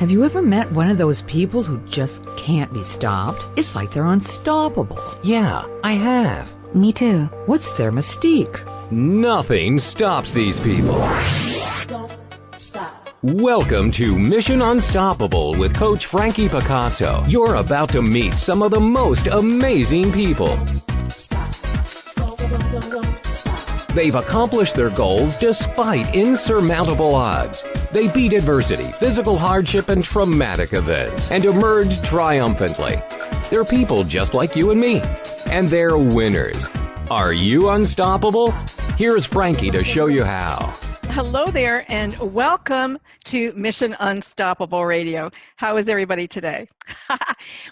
Have you ever met one of those people who just can't be stopped? It's like they're unstoppable. Yeah, I have. Me too. What's their mystique? Nothing stops these people. Don't stop. Welcome to Mission Unstoppable with Coach Frankie Picasso. You're about to meet some of the most amazing people. Stop. Don't stop. They've accomplished their goals despite insurmountable odds. They beat adversity, physical hardship, and traumatic events, and emerged triumphantly. They're people just like you and me, and they're winners. Are you unstoppable? Here's Frankie to show you how. Hello there, and welcome to Mission Unstoppable Radio. How is everybody today?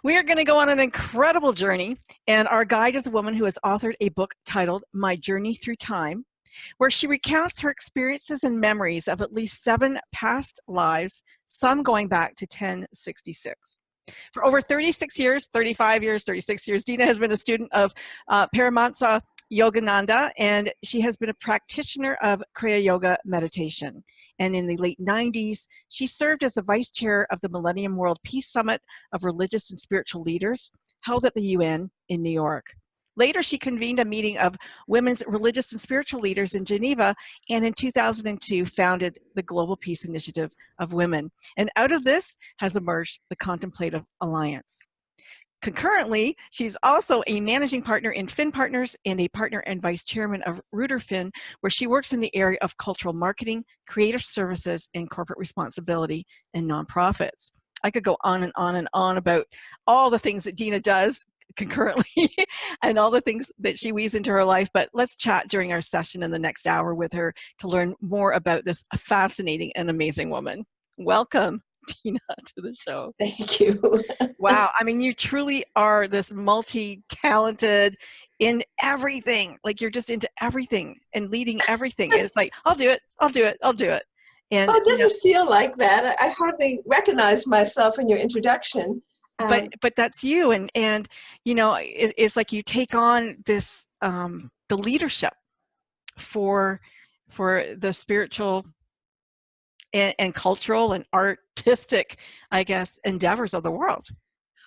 We are going to go on an incredible journey, and our guide is a woman who has authored a book titled My Journey Through Time, where she recounts her experiences and memories of at least 7 past lives, some going back to 1066. For over 36 years, 35 years, 36 years, Dena has been a student of Paramahansa Yogananda, and she has been a practitioner of Kriya Yoga meditation. And in the late 90s, she served as the vice chair of the Millennium World Peace Summit of Religious and Spiritual Leaders, held at the UN in New York. Later, she convened a meeting of women's religious and spiritual leaders in Geneva, and in 2002 founded the Global Peace Initiative of Women. And out of this has emerged the Contemplative Alliance. Concurrently, she's also a managing partner in Finn Partners and a partner and vice chairman of Rooter Finn, where she works in the area of cultural marketing, creative services, and corporate responsibility and nonprofits. I could go on and on and on about all the things that Dena does concurrently and all the things that she weaves into her life, but let's chat during our session in the next hour with her to learn more about this fascinating and amazing woman. Welcome, Dena, to the show. Thank you. Wow. I mean, you truly are this multi-talented in everything. Like, you're just into everything and leading everything. It's like, I'll do it. And It doesn't feel like that. I hardly recognized myself in your introduction. But that's you. And you know, it's like you take on this, the leadership for the spiritual and cultural and artistic, I guess, endeavors of the world.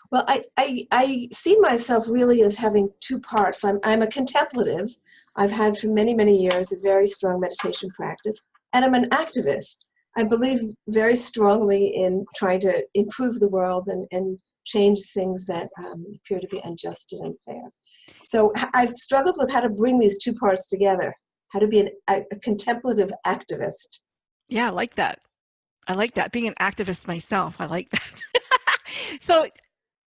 Well, I see myself really as having 2 parts. I'm a contemplative. I've had for many, many years a very strong meditation practice, and I'm an activist. I believe very strongly in trying to improve the world and change things that appear to be unjust and unfair. So I've struggled with how to bring these 2 parts together, how to be a contemplative activist. Yeah, I like that. Being an activist myself, I like that. So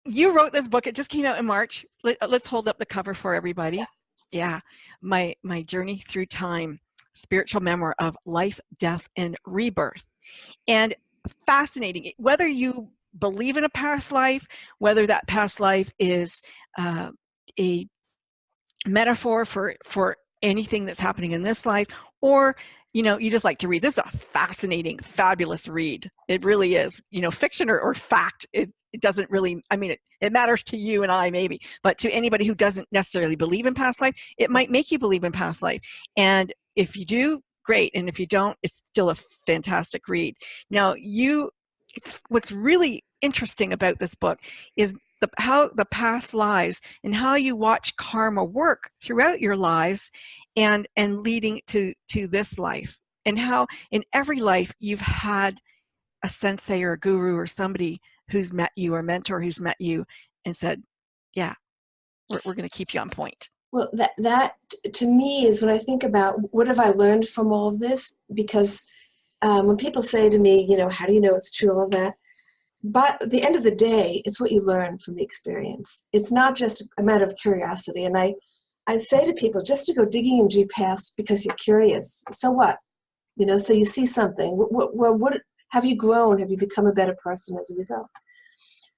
you wrote this book. It just came out in March. Let's hold up the cover for everybody. Yeah. My Journey Through Time, Spiritual Memoir of Life, Death, and Rebirth. And fascinating. Whether you believe in a past life, whether that past life is a metaphor for anything that's happening in this life, or you just like to read. This is a fascinating, fabulous read. It really is. Fiction or fact, it doesn't really, I mean, it matters to you and I maybe, but to anybody who doesn't necessarily believe in past life, it might make you believe in past life. And if you do, great. And if you don't, it's still a fantastic read. Now, what's really interesting about this book is how the past lives and how you watch karma work throughout your lives and leading to this life, and how in every life you've had a sensei or a guru or somebody who's met you, or mentor who's met you and said, yeah, we're going to keep you on point. Well, that to me is when I think about what have I learned from all of this, because when people say to me, how do you know it's true, all of that, but at the end of the day, it's what you learn from the experience. It's not just a matter of curiosity. And I say to people, just to go digging in GPS because you're curious. So what? So you see something. What have you grown? Have you become a better person as a result?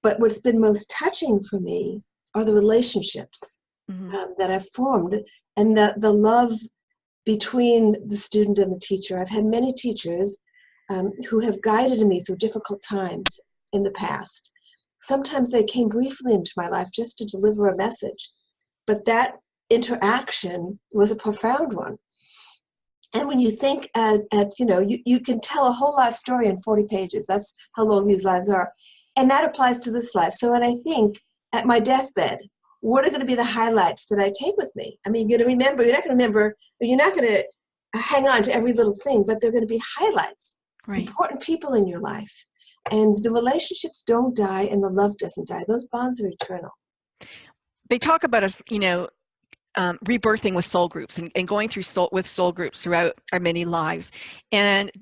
But what's been most touching for me are the relationships that I've formed, and the love between the student and the teacher. I've had many teachers who have guided me through difficult times in the past. Sometimes they came briefly into my life just to deliver a message, but that interaction was a profound one. And when you think you can tell a whole life story in 40 pages. That's how long these lives are. And that applies to this life. So when I think at my deathbed, what are going to be the highlights that I take with me? I mean, you're not going to hang on to every little thing, but they're going to be highlights, Right. important people in your life. And the relationships don't die and the love doesn't die. Those bonds are eternal. They talk about us, rebirthing with soul groups and going through soul groups throughout our many lives. And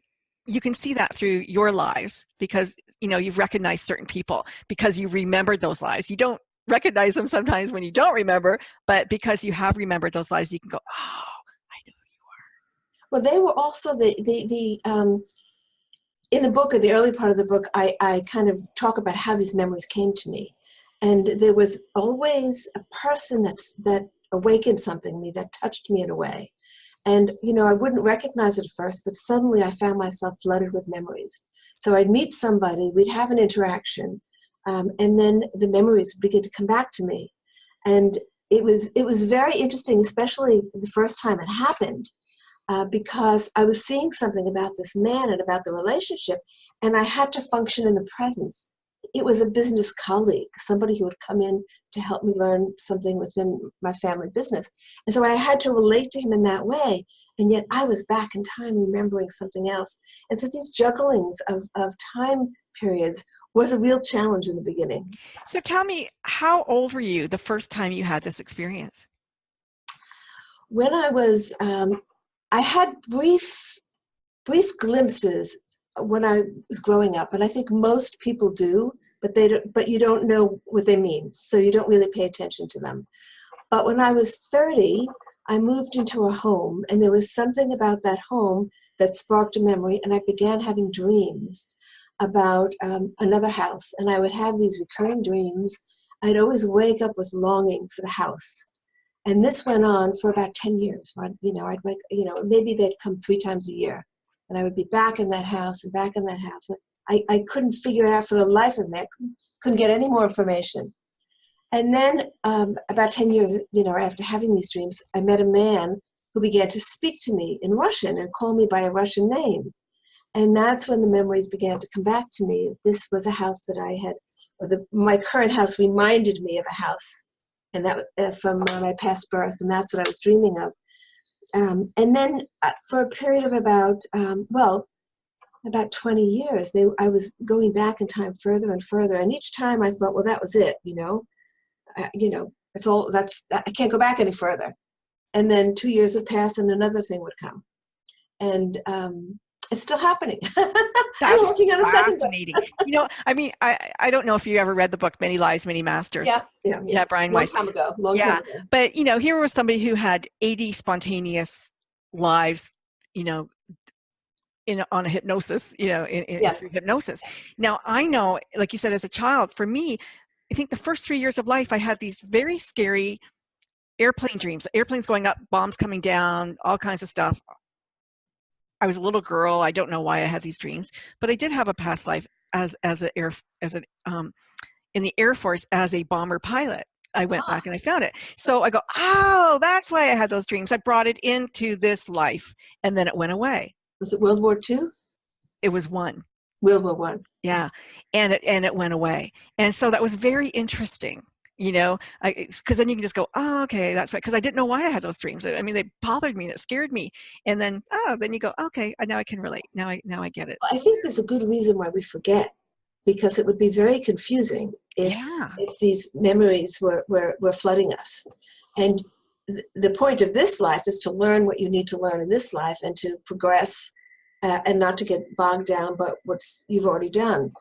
you can see that through your lives because, you've recognized certain people because you remembered those lives. You don't recognize them sometimes when you don't remember, but because you have remembered those lives, you can go, oh, I know who you are. Well, they were also in the book, or the early part of the book, I kind of talk about how these memories came to me. And there was always a person that awakened something in me, that touched me in a way. And, I wouldn't recognize it at first, but suddenly I found myself flooded with memories. So I'd meet somebody, we'd have an interaction, and then the memories would begin to come back to me. And it was very interesting, especially the first time it happened, because I was seeing something about this man and about the relationship, and I had to function in the presence. It was a business colleague, somebody who would come in to help me learn something within my family business. And so I had to relate to him in that way, and yet I was back in time remembering something else. And so these jugglings of time periods was a real challenge in the beginning. So tell me, how old were you the first time you had this experience? When I was, I had brief glimpses when I was growing up, and I think most people do, but you don't know what they mean, so you don't really pay attention to them. But when I was 30, I moved into a home, and there was something about that home that sparked a memory, and I began having dreams about another house, and I would have these recurring dreams. I'd always wake up with longing for the house. And this went on for about 10 years. Maybe they'd come 3 times a year. And I would be back in that house and back in that house. I couldn't figure it out for the life of me. I couldn't get any more information. And then about 10 years, after having these dreams, I met a man who began to speak to me in Russian and call me by a Russian name. And that's when the memories began to come back to me. This was a house that I had, my current house reminded me of a house, and that from my past birth, and that's what I was dreaming of. And then for a period of about 20 years, I was going back in time further and further. And each time I thought, well, that was it, it's all, I can't go back any further. And then 2 years would pass and another thing would come. And it's still happening. I'm working on a second book. I don't know if you ever read the book, Many Lives, Many Masters. Yeah, Brian Long Weiss. time ago. But, here was somebody who had 80 spontaneous lives, on a hypnosis, through hypnosis. Now, I know, like you said, as a child, for me, I think the first 3 years of life, I had these very scary airplane dreams, airplanes going up, bombs coming down, all kinds of stuff. I was a little girl. I don't know why I had these dreams, but I did have a past life in the Air Force as a bomber pilot. I went back and I found it. So I go, oh, that's why I had those dreams. I brought it into this life, and then it went away. Was it World War II? It was one. World War I. Yeah, and it went away, and so that was very interesting. Because then you can just go, oh, okay, that's right. Because I didn't know why I had those dreams. I mean, they bothered me and it scared me. And then, then you go, okay, now I can relate. Now I get it. I think there's a good reason why we forget, because it would be very confusing if these memories were flooding us. And the point of this life is to learn what you need to learn in this life and to progress and not to get bogged down by what you've already done.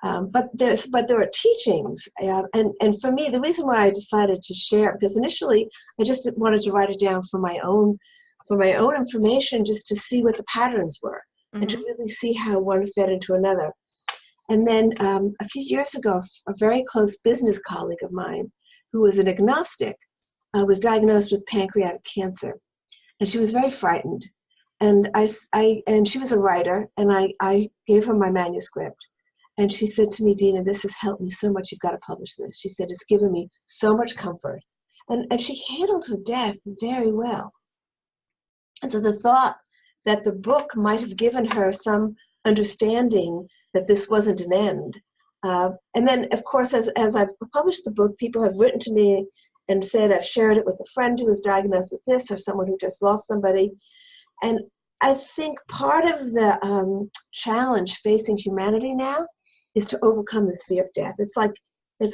But there are teachings, and for me, the reason why I decided to share, because initially I just wanted to write it down for my own information, just to see what the patterns were, and to really see how one fed into another. And then a few years ago, a very close business colleague of mine, who was an agnostic, was diagnosed with pancreatic cancer, and she was very frightened. And and she was a writer, and I gave her my manuscript. And she said to me, Dena, this has helped me so much. You've got to publish this. She said, it's given me so much comfort. And she handled her death very well. And so the thought that the book might have given her some understanding that this wasn't an end. And then, of course, as I've published the book, people have written to me and said, I've shared it with a friend who was diagnosed with this, or someone who just lost somebody. And I think part of the challenge facing humanity now is to overcome this fear of death. It's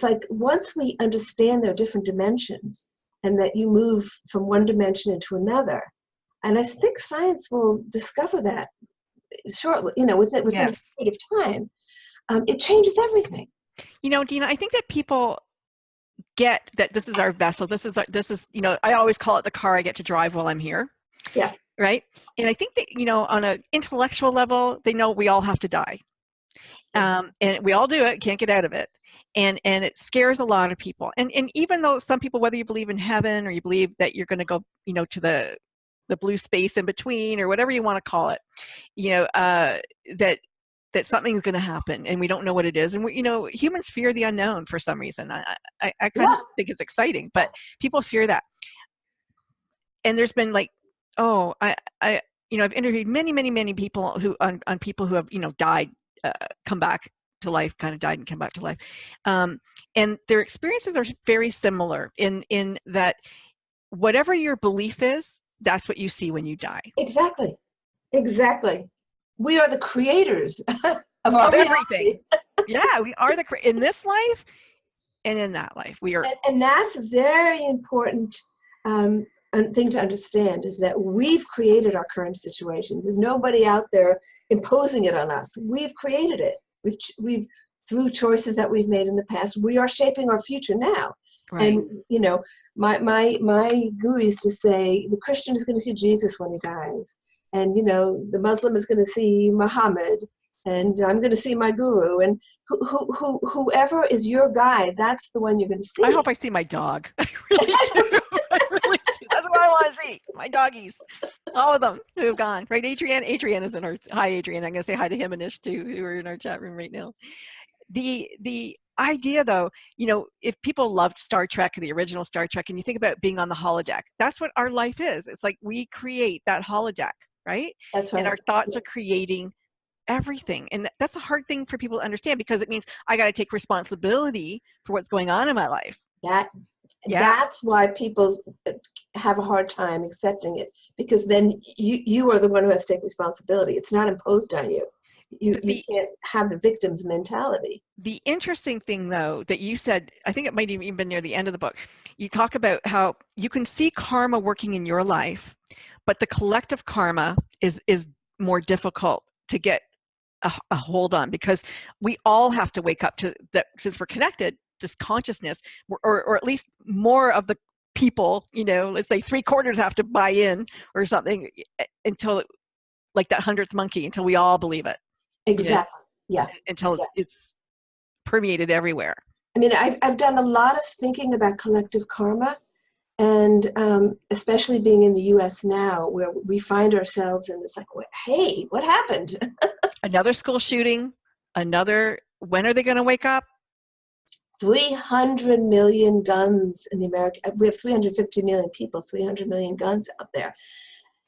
like once we understand there are different dimensions and that you move from one dimension into another, and I think science will discover that shortly, within a period of time, it changes everything. Dena, I think that people get that this is our vessel. This is, I always call it the car I get to drive while I'm here. Yeah. Right. And I think that, on an intellectual level, they know we all have to die. And we all do it, can't get out of it. And it scares a lot of people. And even though some people, whether you believe in heaven or you believe that you're going to go, to the blue space in between or whatever you want to call it, that something's going to happen and we don't know what it is. And humans fear the unknown for some reason. I kind of think it's exciting, but people fear that. And there's been I've interviewed many people who on people who have, died, come back to life, kind of died and come back to life. And their experiences are very similar in that whatever your belief is, that's what you see when you die. Exactly. We are the creators of our everything. Yeah, we are in this life and in that life. We are. And that's a very important thing to understand, is that we've created our current situation. There's nobody out there imposing it on us. We've created it. We've through choices that we've made in the past. We are shaping our future now. Right. And my guru used to say, the Christian is going to see Jesus when he dies, and the Muslim is going to see Muhammad, and I'm going to see my guru, and whoever is your guide, that's the one you're going to see. I hope I see my dog. I really do. I really do. That's what I want to see. My doggies, all of them who have gone. Right, Adrienne? Adrienne is in our. Hi, Adrienne. I'm going to say hi to him and Ish too, who are in our chat room right now. The idea, though, if people loved Star Trek, the original Star Trek, and you think about being on the holodeck, that's what our life is. It's like we create that holodeck, right? That's right. And our thoughts are creating everything. And that's a hard thing for people to understand, because it means I got to take responsibility for what's going on in my life. That's why people have a hard time accepting it, because then you are the one who has to take responsibility. It's not imposed on you. You can't have the victim's mentality. The interesting thing, though, that you said, I think it might have even been near the end of the book, you talk about how you can see karma working in your life, but the collective karma is more difficult to get a hold on, because we all have to wake up to that, since we're connected, this consciousness, or at least more of the people, let's say 3/4 have to buy in or something, until like that 100th monkey, until we all believe it. Exactly. Yeah. Until it's permeated everywhere. I mean, I've done a lot of thinking about collective karma, and especially being in the U.S. now, where we find ourselves in this, like, hey, what happened? Another school shooting, when are they going to wake up? 300 million guns in the American, we have 350 million people, 300 million guns out there.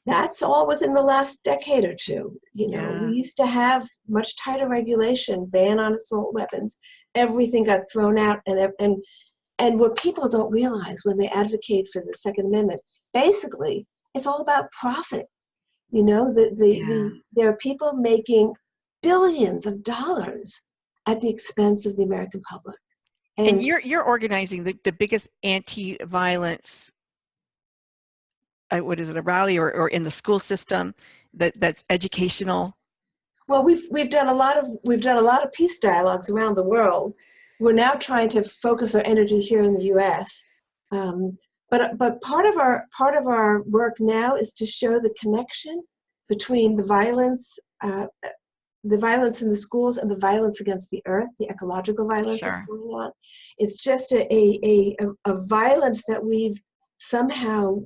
That's all within the last decade or two. We used to have much tighter regulation, ban on assault weapons. Everything got thrown out, and what people don't realize when they advocate for the Second Amendment, basically, it's all about profit. There are people making billions of dollars at the expense of the American public. And you're organizing the biggest anti-violence. What is it, a rally or in the school system that's educational? Well, we've done a lot of peace dialogues around the world. We're now trying to focus our energy here in the U.S. But part of our work now is to show the connection between the violence in the schools and the violence against the earth, the ecological violence that's going on. It's just a violence that we've somehow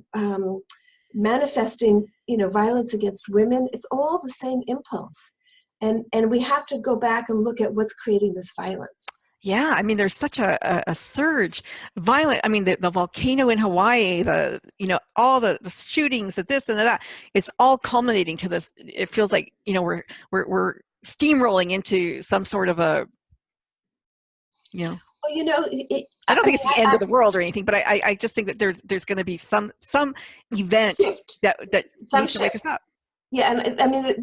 manifesting, violence against women. It's all the same impulse. And we have to go back and look at what's creating this violence. Yeah, I mean, there's such a surge, violent. I mean, the volcano in Hawaii, all the shootings, the this and the that. It's all culminating to this. It feels like, we're steamrolling into some sort of a, Well, I don't I think mean, it's the end of the world or anything, but I just think that there's going to be some event shift, that some needs to wake shift. us up. Yeah, and I mean,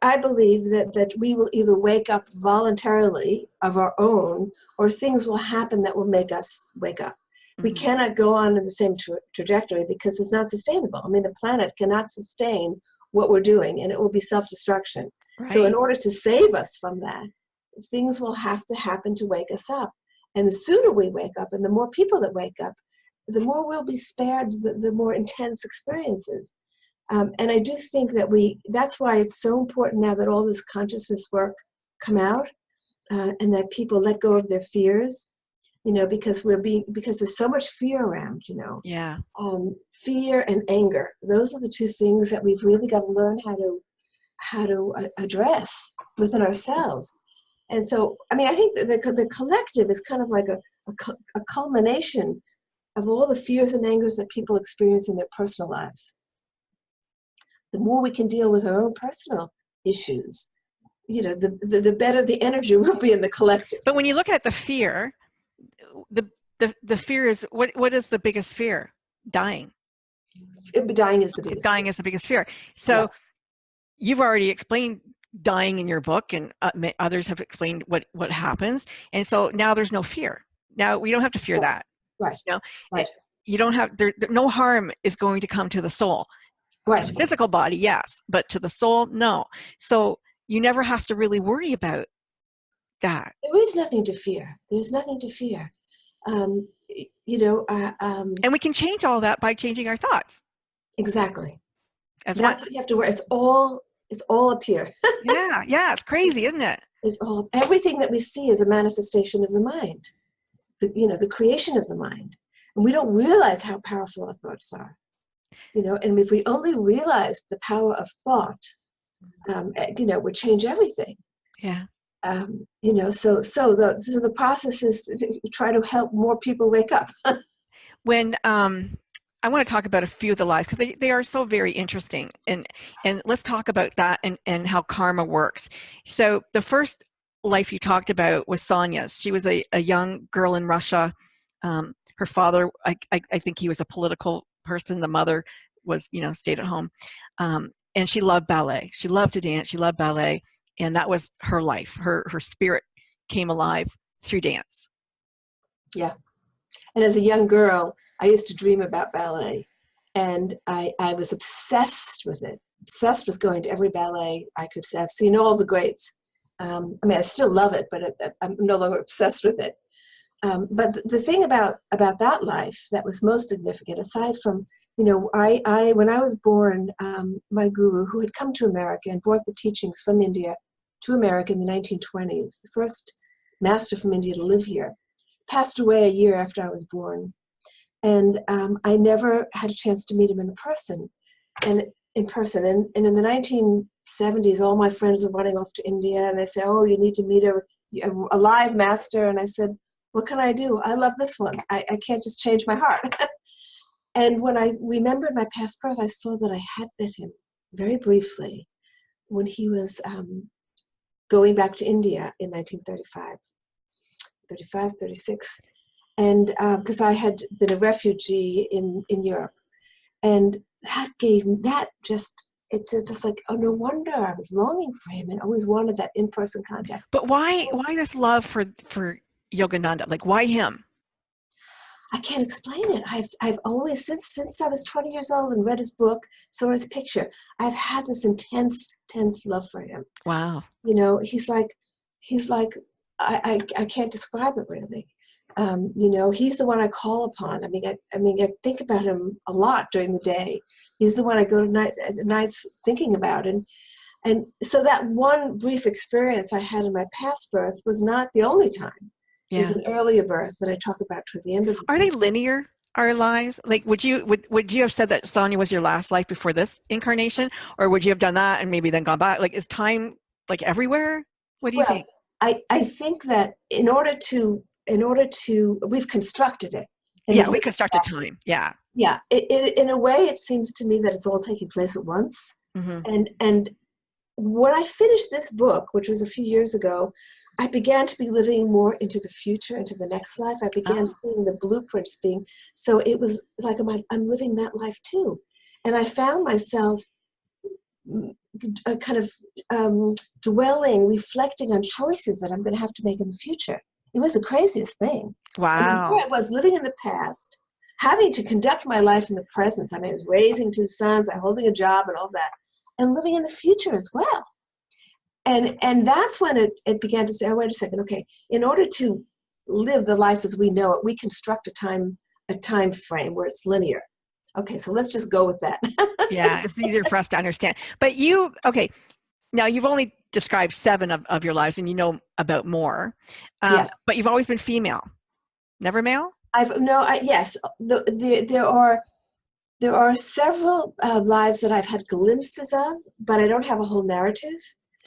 I believe that we will either wake up voluntarily of our own, or things will happen that will make us wake up. We Mm-hmm. cannot go on in the same trajectory because it's not sustainable. I mean, the planet cannot sustain what we're doing, and it will be self-destruction. Right. So in order to save us from that, things will have to happen to wake us up. And the sooner we wake up, and the more people that wake up, the more we'll be spared the more intense experiences. And I do think that that's why it's so important now that all this consciousness work come out, and that people let go of their fears, because there's so much fear around, Yeah. Fear and anger. Those are the two things that we've really got to learn how to address within ourselves. And so, I mean, I think that the collective is kind of like a culmination of all the fears and angers that people experience in their personal lives. The more we can deal with our own personal issues, the better the energy will be in the collective. But when you look at the fear, the fear is, what is the biggest fear? Dying. Dying is the biggest. Dying is the biggest fear. So you've already explained dying in your book, and others have explained what happens. And so now there's no fear. Now we don't have to fear that. Right. Right. You don't have, no harm is going to come to the soul. Right. To the physical body, yes, but to the soul, no. So you never have to really worry about that. There is nothing to fear. There's nothing to fear. And we can change all that by changing our thoughts. Exactly. That's what you have to worry. It's all up here. Yeah, it's crazy, isn't it? It's all, everything that we see is a manifestation of the mind. The creation of the mind. And we don't realize how powerful our thoughts are. And if we only realized the power of thought, it would change everything. Yeah. So the process is to try to help more people wake up. When I want to talk about a few of the lives, because they are so very interesting, and let's talk about that and how karma works. So the first life you talked about was Sonya's. She was a young girl in Russia. Her father, I think he was a political person. The mother was, stayed at home. And she loved ballet. She loved to dance. She loved ballet. And that was her life. Her spirit came alive through dance. Yeah. And as a young girl, I used to dream about ballet. And I was obsessed with it, obsessed with going to every ballet I could see. I've seen all the greats. I still love it, but I'm no longer obsessed with it. But the thing about that life that was most significant, aside from, when I was born, my guru, who had come to America and brought the teachings from India to America in the 1920s, the first master from India to live here, passed away a year after I was born. And I never had a chance to meet him in person. And in the 1970s, all my friends were running off to India, and they said, "Oh, you need to meet a live master." And I said, "What can I do? I love this one. I can't just change my heart." And when I remembered my past birth, I saw that I had met him very briefly when he was going back to India in 1936. And because I had been a refugee in Europe. And it's just like, oh, no wonder I was longing for him and always wanted that in-person contact. But why this love for Yogananda? Like, why him? I can't explain it. I've always, since I was 20 years old and read his book, saw his picture, I've had this intense love for him. Wow. He's like, I can't describe it really. He's the one I call upon. I think about him a lot during the day. He's the one I go to nights thinking about. And so that one brief experience I had in my past birth was not the only time. Yeah. It was an earlier birth that I talk about toward the end of the Are they linear, our lives? Like, would you have said that Sonia was your last life before this incarnation? Or would you have done that and maybe then gone back? Like, is time like everywhere? What do you think? I think that in order to, we've constructed it. Yeah, we constructed time. Yeah. Yeah. In a way, it seems to me that it's all taking place at once. Mm-hmm. And when I finished this book, which was a few years ago, I began to be living more into the future, into the next life. I began seeing the blueprints being, so it was like, I'm living that life too. And I found myself kind of dwelling, reflecting on choices that I'm going to have to make in the future. It was the craziest thing. Wow. I mean, here I was living in the past, having to conduct my life in the present. I mean, I was raising 2 sons, I'm holding a job and all that, and living in the future as well. And that's when it began to say, oh, wait a second, okay, in order to live the life as we know it, we construct a time frame where it's linear. Okay, so let's just go with that. Yeah, it's easier for us to understand. But now you've only described 7 of your lives, and you know about more. Yeah. But you've always been female, never male? Yes. There are several lives that I've had glimpses of, but I don't have a whole narrative.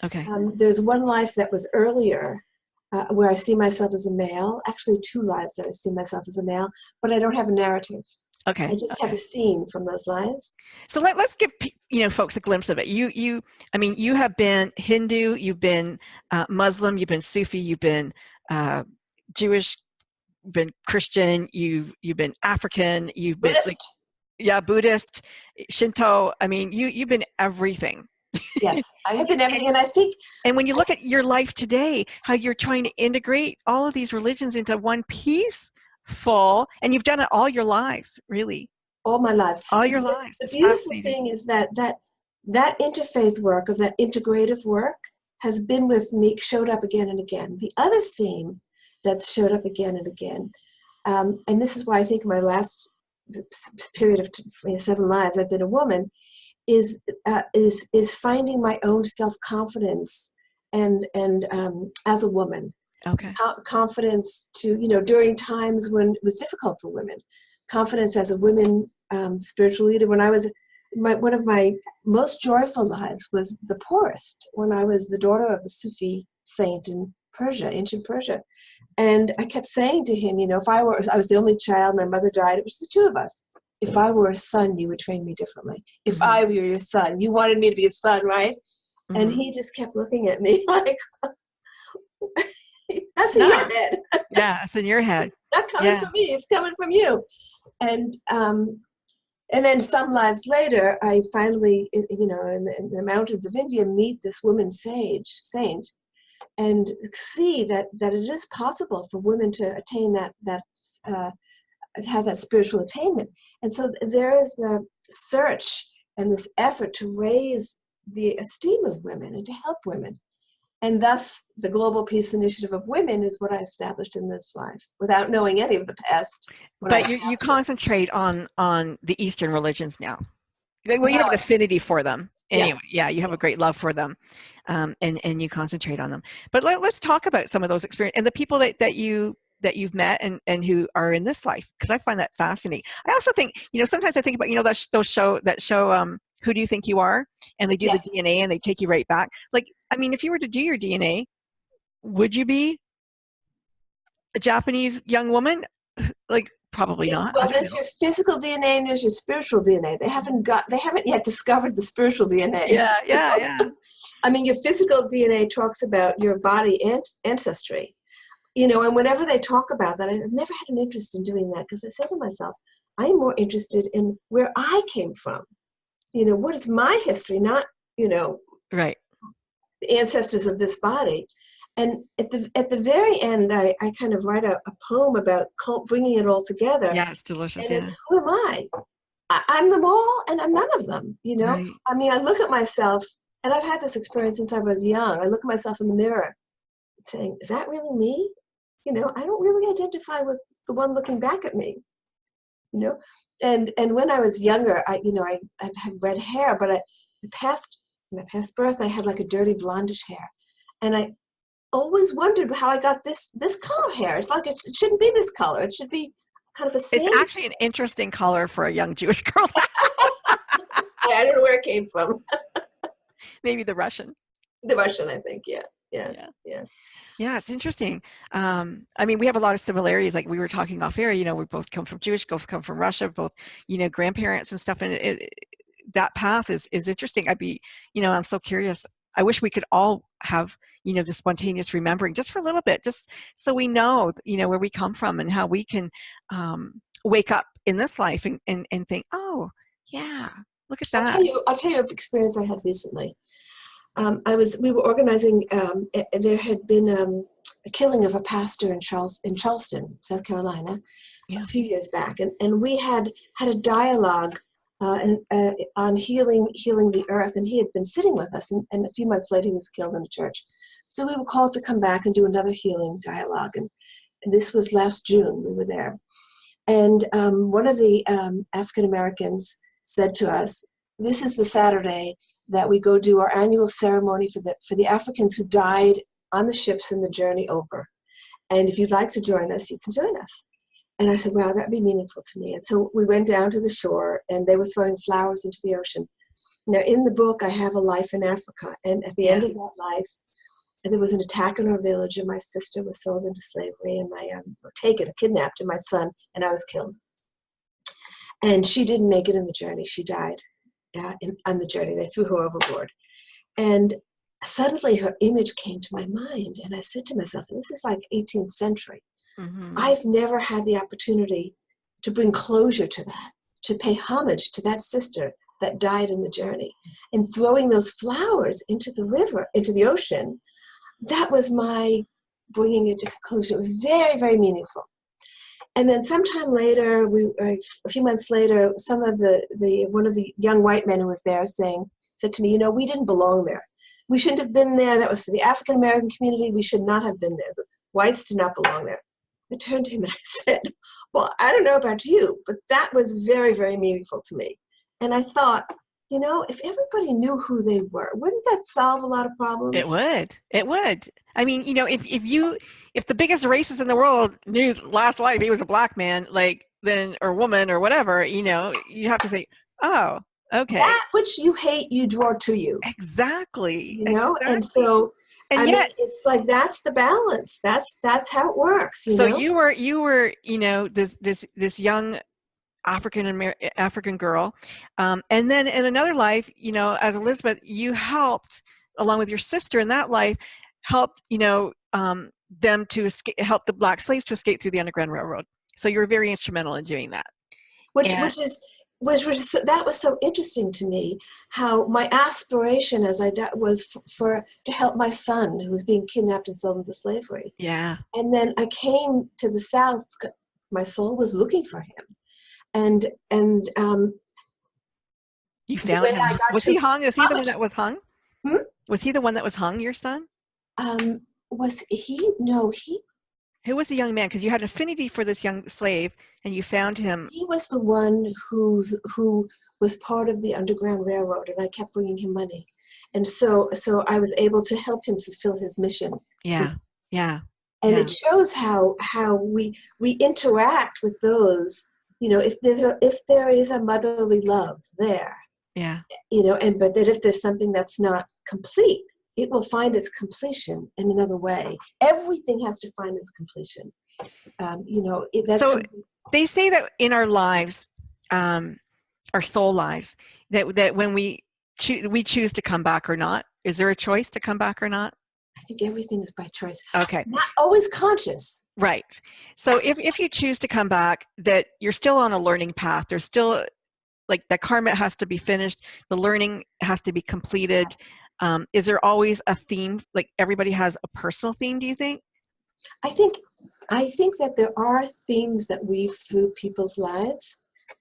Okay. There's one life that was earlier where I see myself as a male. Actually, 2 lives that I see myself as a male, but I don't have a narrative. Okay. I just have a scene from those lives. So let's give folks a glimpse of it. You have been Hindu, you've been Muslim, you've been Sufi, you've been Jewish, you've been Christian, you've been African, you've been Buddhist. Buddhist, Shinto. I mean, you've been everything. Yes, I have been everything, and I think. And when you look at your life today, how you're trying to integrate all of these religions into one piece. Full, and you've done it all your lives, really. All my lives. All your lives. The beautiful thing is that interfaith work, of that integrative work, has been with me, showed up again and again. The other theme that's showed up again and again, and this is why I think my last period of 7 lives I've been a woman, is finding my own self-confidence and as a woman. Okay. Confidence to, during times when it was difficult for women. Confidence as a women spiritual leader. When I was, one of my most joyful lives was the poorest, when I was the daughter of a Sufi saint in Persia, ancient Persia. And I kept saying to him, I was the only child, my mother died, it was the 2 of us. If I were a son, you would train me differently. If I were your son, you wanted me to be a son, right? Mm-hmm. And he just kept looking at me like, that's in your head. Yeah, it's in your head. Not coming from me, it's coming from you. And then some lives later, I finally, in the mountains of India, meet this woman saint, and see that it is possible for women to attain that have that spiritual attainment. And so there is the search and this effort to raise the esteem of women and to help women. And thus, the Global Peace Initiative of Women is what I established in this life, without knowing any of the past. But you concentrate on the Eastern religions now. Well, you have an affinity for them. Anyway, you have a great love for them, and you concentrate on them. But let's talk about some of those experiences and the people that you've met and who are in this life, because I find that fascinating. I also think, sometimes I think about, those show Who Do You Think You Are? And they do the DNA and they take you right back. Like, I mean, if you were to do your DNA, would you be a Japanese young woman? Like, probably not. Well, there's your physical DNA and there's your spiritual DNA. They haven't yet discovered the spiritual DNA. Yeah. I mean, your physical DNA talks about your body and ancestry. And whenever they talk about that, I've never had an interest in doing that, because I said to myself, I'm more interested in where I came from. What is my history, not, right, the ancestors of this body. And at the very end, I kind of write a poem about bringing it all together. Yeah, it's delicious. And it's, who am I? I'm them all, and I'm none of them, Right. I mean, I look at myself, and I've had this experience since I was young. I look at myself in the mirror saying, is that really me? I don't really identify with the one looking back at me, And when I was younger, I had red hair, but my past birth, I had like a dirty blondish hair, and I always wondered how I got this color hair. It's like it shouldn't be this color. It should be kind of a sand. It's actually an interesting color for a young Jewish girl. I don't know where it came from. Maybe the Russian. The Russian, I think. Yeah. yeah, Yeah. yeah. Yeah, it's interesting. I mean, we have a lot of similarities. Like we were talking off air, we both come from Jewish, both come from Russia, both, grandparents and stuff. And that path is interesting. I'm so curious. I wish we could all have, the spontaneous remembering just for a little bit, just so we know, where we come from and how we can wake up in this life and think, oh, yeah, look at that. I'll tell you an experience I had recently. We were organizing, there had been a killing of a pastor in Charleston, South Carolina, Yeah. a few years back. And we had a dialogue on healing the earth. And he had been sitting with us. And a few months later, he was killed in a church. So we were called to come back and do another healing dialogue. And this was last June, we were there. And one of the African Americans said to us, this is the Saturday that we go do our annual ceremony for the Africans who died on the ships in the journey over. And if you'd like to join us, you can join us. And I said, wow, that'd be meaningful to me. And so we went down to the shore and they were throwing flowers into the ocean. Now in the book, I have a life in Africa. And at the end of that life, there was an attack on our village and my sister was sold into slavery and kidnapped, and my son, and I was killed. And she didn't make it in the journey. She died on the journey. They threw her overboard. And suddenly her image came to my mind. And I said to myself, this is like 18th century. Mm-hmm. I've never had the opportunity to bring closure to that, to pay homage to that sister that died in the journey. And throwing those flowers into the river, into the ocean, that was my bringing it to conclusion. It was very, very meaningful. And then sometime later, a few months later, one of the young white men who was there said to me, we didn't belong there. We shouldn't have been there. That was for the African American community. We should not have been there. The whites did not belong there. I turned to him and I said, well, I don't know about you, but that was very, very meaningful to me. And I thought, if everybody knew who they were, wouldn't that solve a lot of problems? It would. I mean, if the biggest racist in the world knew last life he was a black man, or woman or whatever, you have to say, oh, okay. That which you hate, you draw to you. Exactly. Exactly. And so, yet it's like, that's the balance. That's how it works. So you were, this young African girl. And then in another life, as Elizabeth, you helped, along with your sister in that life, helped, them to help the black slaves to escape through the Underground Railroad. So you were very instrumental in doing that. That was so interesting to me, how my aspiration as was to help my son who was being kidnapped and sold into slavery. Yeah. And then I came to the South, my soul was looking for him. And you found him. Was he hung? Is he the one that was hung? Was he the one that was hung, your son? Was he? No, he. Who was the young man? Because you had an affinity for this young slave, and you found him. He was the one who was part of the Underground Railroad, and I kept bringing him money, and so I was able to help him fulfill his mission. Yeah. And it shows how we interact with those. If there is a motherly love there. Yeah. But that if there's something that's not complete, it will find its completion in another way. Everything has to find its completion. So they say that in our lives, our soul lives, that when we choose to come back or not. Is there a choice to come back or not? I think everything is by choice. Okay. Not always conscious. Right. So if you choose to come back, that you're still on a learning path. There's still, the karma has to be finished. The learning has to be completed. Is there always a theme? Like everybody has a personal theme, do you think? I think that there are themes that weave through people's lives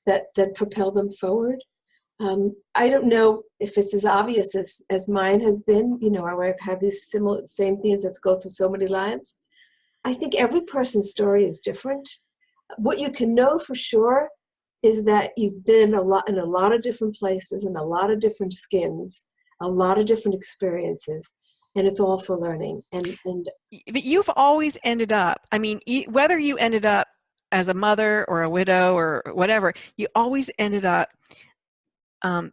that propel them forward. I don't know if it's as obvious as mine has been. I've had these same themes that go through so many lives. I think every person's story is different. What you can know for sure is that you've been in a lot of different places, in a lot of different skins, a lot of different experiences, and it's all for learning. But you've always ended up, whether you ended up as a mother or a widow or whatever, you always ended up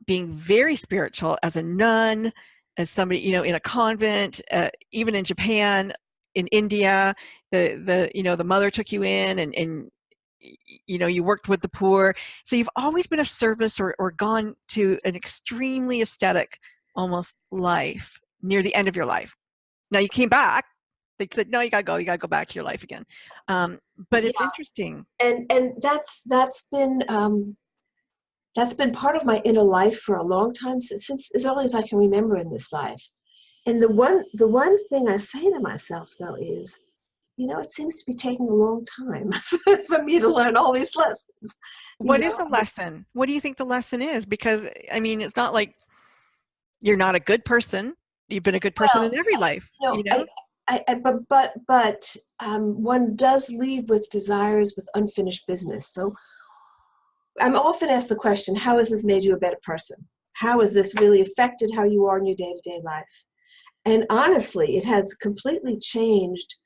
being very spiritual as a nun, as somebody, you know, in a convent, even in Japan, in India, the mother took you in, and you know, you worked with the poor. So you've always been of service, or gone to an extremely aesthetic almost life near the end of your life. Now you came back. They said, no, you gotta go back to your life again. But it's interesting. And that's been part of my inner life for a long time, since as early as I can remember in this life. And the one thing I say to myself, though, is, you know, it seems to be taking a long time for me to learn all these lessons. What is the lesson? What do you think the lesson is? Because, I mean, it's not like you're not a good person. You've been a good person in every life. You know? But one does leave with desires, with unfinished business. So I'm often asked the question, how has this made you a better person? How has this really affected how you are in your day-to-day life? And honestly, it has completely changed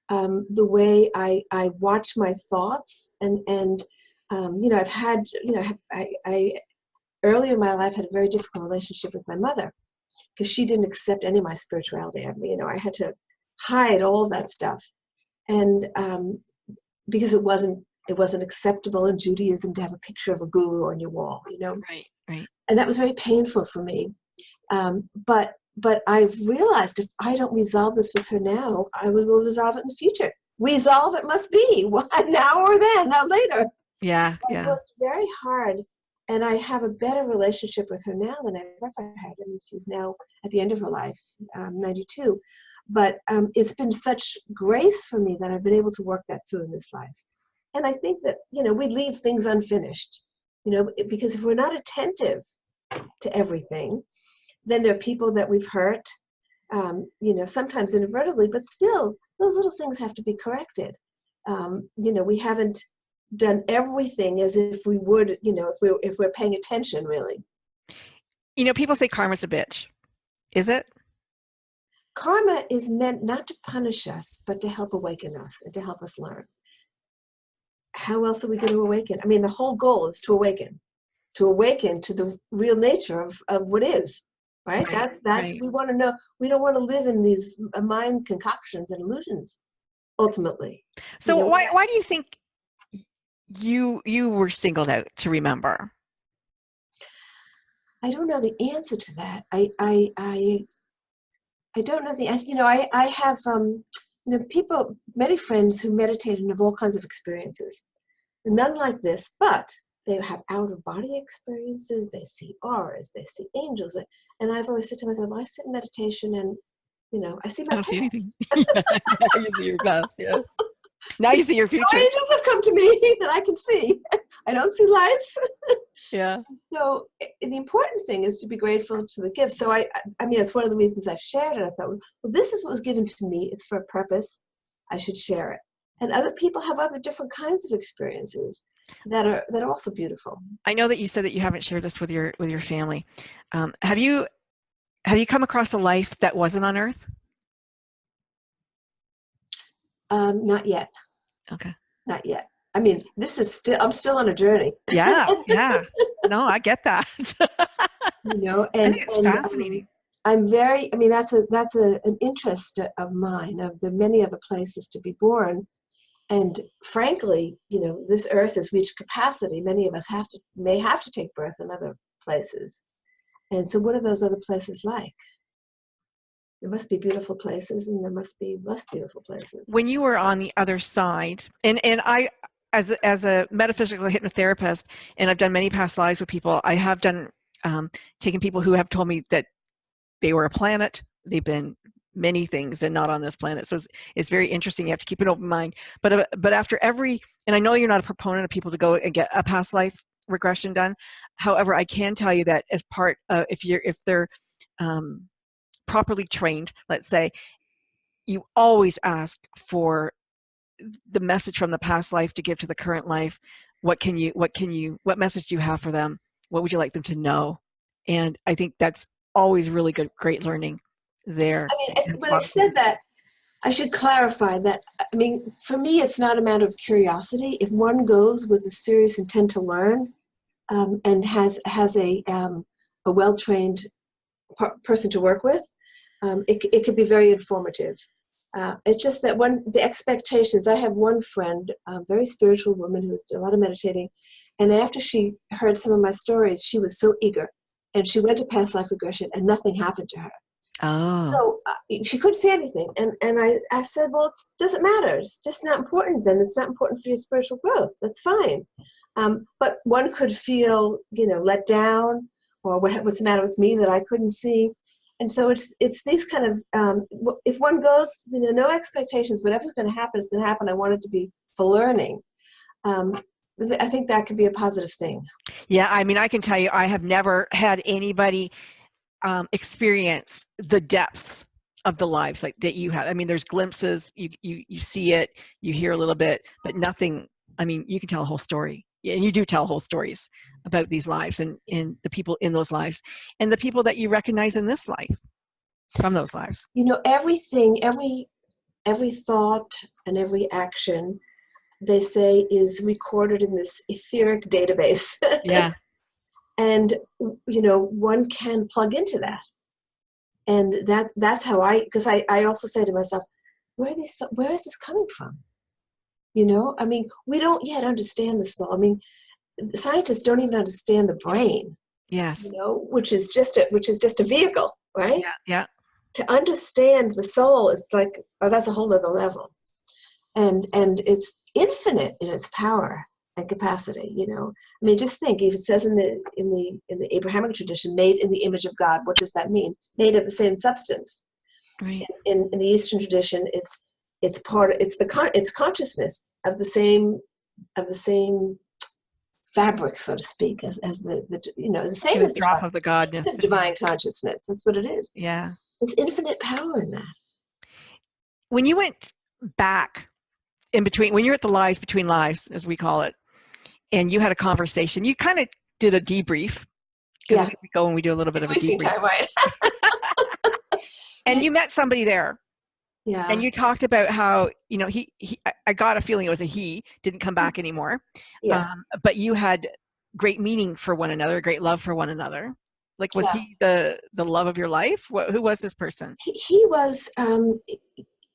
the way I watch my thoughts. And you know, I've had, you know, I earlier in my life had a very difficult relationship with my mother, because she didn't accept any of my spirituality. I mean, you know, I had to hide all of that stuff. And because it wasn't acceptable in Judaism to have a picture of a guru on your wall, you know? Right. And that was very painful for me. But I've realized if I don't resolve this with her now, I will resolve it in the future. Resolve it must be now or then, not later. Yeah. I worked very hard, and I have a better relationship with her now than I've ever had. I mean, she's now at the end of her life, 92. But it's been such grace for me that I've been able to work that through in this life. And I think that, you know, we leave things unfinished, you know, because if we're not attentive to everything, then there are people that we've hurt, you know, sometimes inadvertently, but still those little things have to be corrected. You know, we haven't done everything as if we would, you know, if we're paying attention, really. You know, people say karma's a bitch. Is it? Karma is meant not to punish us, but to help awaken us and to help us learn. How else are we going to awaken? I mean, the whole goal is to awaken to the real nature of what is, right? That's right. We want to know. We don't want to live in these mind concoctions and illusions, ultimately. So you know, why do you think you were singled out to remember? I don't know the answer to that. I don't know the answer. You know, I have you know, many friends who meditate and have all kinds of experiences. None like this, but they have out-of-body experiences. They see auras. They see angels. And I've always said to myself, I sit in meditation, and you know, I see my past. See anything. You see your past. Yeah. Now you see your future. No angels have come to me that I can see. I don't see lights. Yeah. So the important thing is to be grateful to the gift. So I mean, it's one of the reasons I've shared it. I thought, well, this is what was given to me. It's for a purpose. I should share it. And other people have other different kinds of experiences that are also beautiful. I know that you said that you haven't shared this with your family. Have you come across a life that wasn't on Earth? Not yet. Okay. Not yet. I mean, I'm still on a journey. Yeah. No, I get that. You know, and it's fascinating. I'm very. I mean, that's an interest of mine, of the many other places to be born. And frankly, you know, this earth has reached capacity. Many of us may have to take birth in other places. And so what are those other places like? There must be beautiful places, and there must be less beautiful places. When you were on the other side, and I, as a metaphysical hypnotherapist, and I've done many past lives with people, I have done, taken people who have told me that they were a planet, they've been many things and not on this planet. So it's very interesting. You have to keep an open mind. But after every, and I know you're not a proponent of people to go and get a past life regression done. However, I can tell you that as part of, if they're properly trained, let's say, you always ask for the message from the past life to give to the current life. What message do you have for them? What would you like them to know? And I think that's always really great learning there. I mean, when I said that, I should clarify that, I mean, for me, it's not a matter of curiosity. If one goes with a serious intent to learn, and has a well-trained person to work with. It could be very informative. It's just that the expectations. I have one friend, a very spiritual woman who's done a lot of meditating, and after she heard some of my stories, she was so eager, and she went to past life regression, and nothing happened to her. Oh. So she couldn't say anything, and I said, well, it doesn't matter. It's just not important. Then it's not important for your spiritual growth. That's fine. But one could feel, let down, or what's the matter with me that I couldn't see. And so it's these kind of, if one goes, no expectations, whatever's going to happen is going to happen. I want it to be for learning. I think that could be a positive thing. Yeah, I mean, I can tell you, I have never had anybody experience the depth of the lives like that you have. I mean, there's glimpses, you see it, you hear a little bit, but nothing. I mean, you can tell a whole story. And you do tell whole stories about these lives and the people in those lives and the people that you recognize in this life from those lives. Everything, every thought and every action, they say, is recorded in this etheric database. Yeah. And, one can plug into that. And that's how because I also say to myself, where is this coming from? I mean, we don't yet understand the soul. I mean, scientists don't even understand the brain. Yes. Which is just a vehicle, right? Yeah. Yeah. To understand the soul is like, that's a whole other level, and it's infinite in its power and capacity. I mean, just think. If it says in the Abrahamic tradition, made in the image of God, what does that mean? Made of the same substance. Right. In the Eastern tradition, it's consciousness of the same fabric, so to speak, as the same as the drop of the godness, the divine consciousness. That's what it is. Yeah, there's infinite power in that. When you went back in between, when you're at the lives between lives, as we call it, and you had a conversation, you kind of did a debrief. Yeah, we go and we do a little bit of a debrief. Time, right? And you met somebody there. Yeah. And you talked about how, I got a feeling it was a he, didn't come back anymore. Yeah. But you had great meaning for one another, great love for one another. Like, was he the love of your life? Who was this person? He was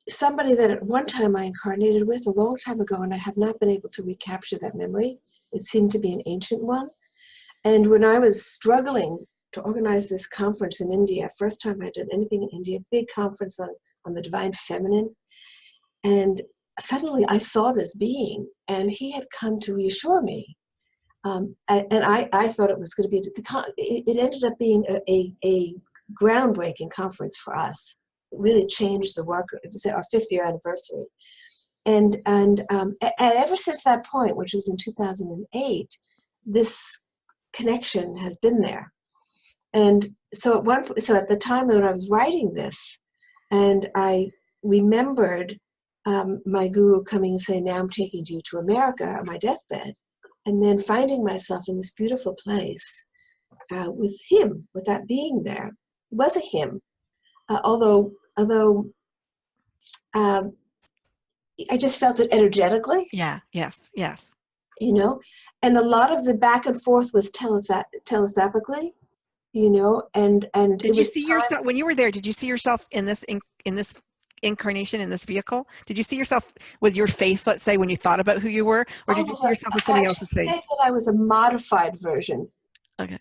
somebody that at one time I incarnated with a long time ago, and I have not been able to recapture that memory. It seemed to be an ancient one. And when I was struggling to organize this conference in India, first time I'd done anything in India, big conference on the divine feminine, and suddenly I saw this being, and he had come to reassure me, and I thought it was going to be it ended up being a groundbreaking conference for us. It really changed the work. It was our 5th year anniversary, and ever since that point, which was in 2008, this connection has been there. And so at the time when I was writing this, and I remembered my guru coming and saying, now I'm taking you to America on my deathbed, and then finding myself in this beautiful place with him, with that being there. It was a him, although I just felt it energetically. Yeah, yes. And a lot of the back and forth was telepathically. And did you see yourself when you were there? Did you see yourself in this incarnation, in this vehicle? Did you see yourself with your face, let's say, when you thought about who you were, or did you see yourself with somebody else's face? I that I was a modified version. Okay.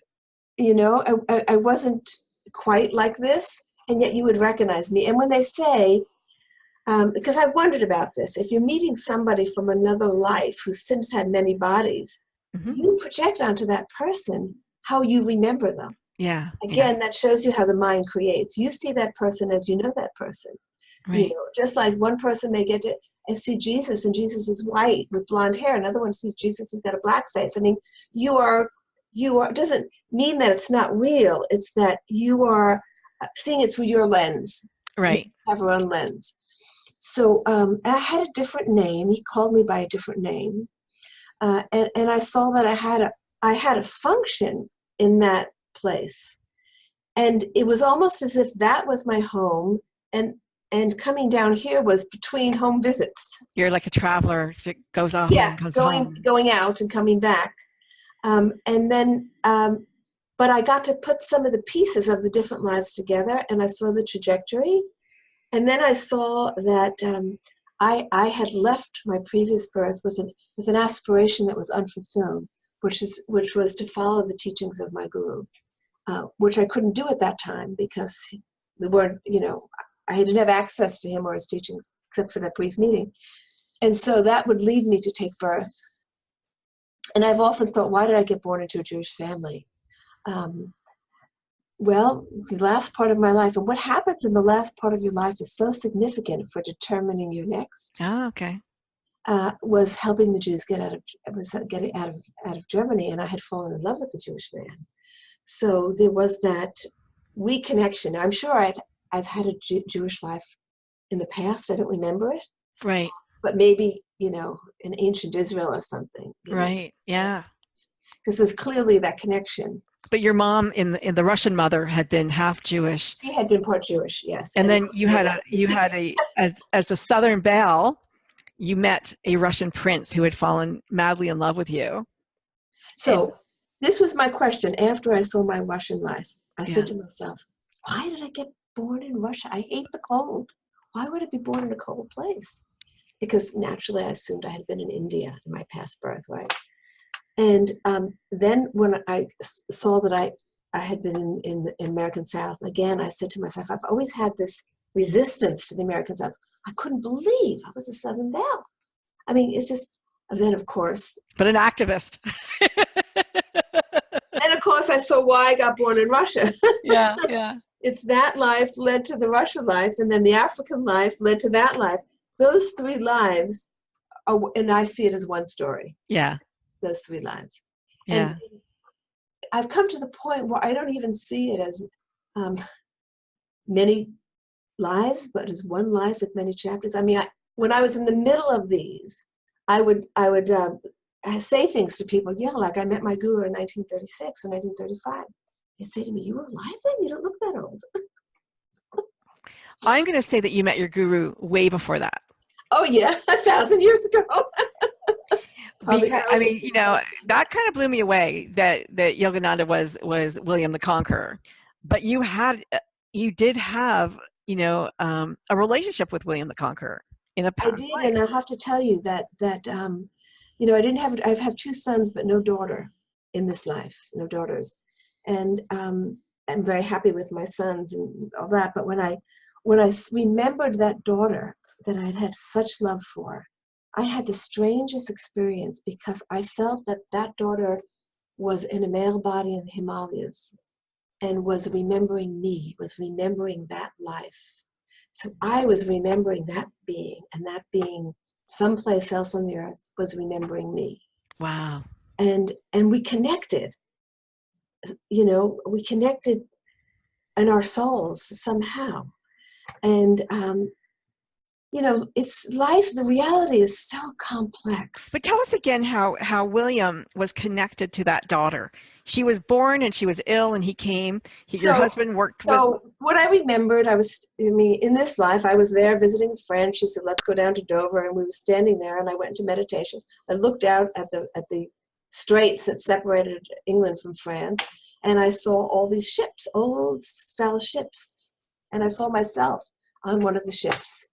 I wasn't quite like this, and yet you would recognize me. And when they say, because I've wondered about this, if you're meeting somebody from another life who's since had many bodies, you project onto that person how you remember them. Yeah. Again, that shows you how the mind creates. You see that person as you know that person. Right. Just like one person may get to and see Jesus, and Jesus is white with blonde hair. Another one sees Jesus has got a black face. I mean, you are doesn't mean that it's not real. It's that you are seeing it through your lens. Right. You have your own lens. So I had a different name. He called me by a different name, and I saw that I had a function in that place, and it was almost as if that was my home, and coming down here was between home visits. You're like a traveler that goes off and comes home. Going out and coming back, and then but I got to put some of the pieces of the different lives together, and I saw the trajectory. And then I saw that I had left my previous birth with an aspiration that was unfulfilled, which was to follow the teachings of my guru, which I couldn't do at that time because we weren't, I didn't have access to him or his teachings except for that brief meeting. And so that would lead me to take birth. And I've often thought, why did I get born into a Jewish family? Well, the last part of my life, and what happens in the last part of your life is so significant for determining your next. Oh, okay. Was helping the Jews getting out of Germany, and I had fallen in love with a Jewish man. So there was that reconnection. I'm sure I've had a Jewish life in the past. I don't remember it. Right. But maybe, in ancient Israel or something. Right. Yeah. Because there's clearly that connection. But your mom in the Russian mother had been half Jewish. She had been part Jewish, yes. And then you had as a Southern belle, you met a Russian prince who had fallen madly in love with you. So this was my question after I saw my Russian life. I said to myself, why did I get born in Russia? I hate the cold. Why would I be born in a cold place? Because naturally I assumed I had been in India in my past birth, right? And then when I saw that I had been in the American South, again, I said to myself, I've always had this resistance to the American South. I couldn't believe I was a Southern belle. I mean, it's just, and then of course. But an activist. Then of course I saw why I got born in Russia. Yeah. It's that life led to the Russian life, and then the African life led to that life. Those three lives, and I see it as one story. Yeah. Those three lives. Yeah. And I've come to the point where I don't even see it as many lives, but as one life with many chapters. I mean, when I was in the middle of these, I would say things to people, like I met my guru in 1936 or 1935. They say to me, you were alive then? You don't look that old. I'm going to say that you met your guru way before that. Oh, yeah, 1,000 years ago. Because, I mean, that kind of blew me away that Yogananda was William the Conqueror. But you did have, a relationship with William the Conqueror in a past life. I did, and I have to tell you that I have two sons, but no daughter in this life, no daughters. And I'm very happy with my sons and all that. But when I remembered that daughter that I had had such love for, I had the strangest experience because I felt that daughter was in a male body in the Himalayas and was remembering me, was remembering that life. So I was remembering that being, and that being someplace else on the earth was remembering me. Wow. And we connected. We connected in our souls somehow. And it's life, the reality is so complex. But tell us again how William was connected to that daughter. She was born and she was ill and he came. Your husband worked with... So what I remembered, in this life, I was there visiting a friend. She said, let's go down to Dover. And we were standing there and I went into meditation. I looked out at the straits that separated England from France. And I saw all these ships, old style ships. And I saw myself on one of the ships.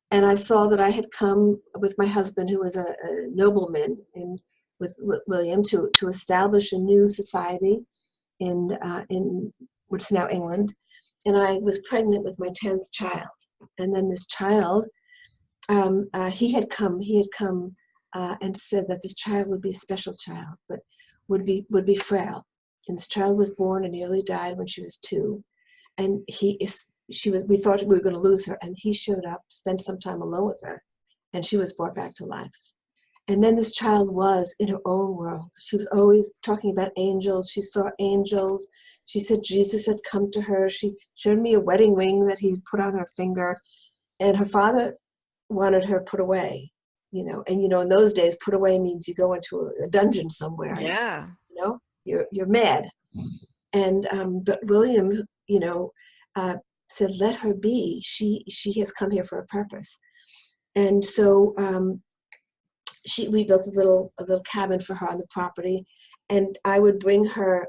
And I saw that I had come with my husband, who was a nobleman, with William, to establish a new society in what's now England. And I was pregnant with my 10th child. And then this child, he had come and said that this child would be a special child, but would be frail. And this child was born and nearly died when she was 2. And we thought we were going to lose her, and he showed up, spent some time alone with her, and she was brought back to life. And then this child was in her own world. She was always talking about angels. She saw angels. She said Jesus had come to her. She showed me a wedding ring that he had put on her finger, and her father wanted her put away, and in those days, put away means you go into a dungeon somewhere. Yeah. You're mad. And but William, said, let her be. She has come here for a purpose. And so we built a little cabin for her on the property, and I would bring her